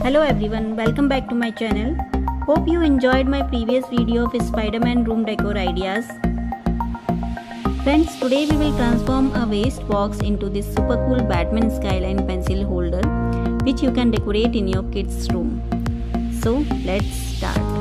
Hello everyone, welcome back to my channel. Hope you enjoyed my previous video of Spiderman room decor ideas. Friends, today we will transform a waste box into this super cool Batman skyline pencil holder which you can decorate in your kids room. So let's start.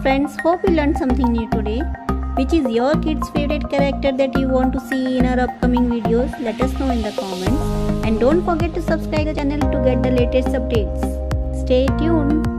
Friends, hope you learned something new today. Which is your kids' favorite character that you want to see in our upcoming videos? Let us know in the comments. And don't forget to subscribe the channel to get the latest updates. Stay tuned.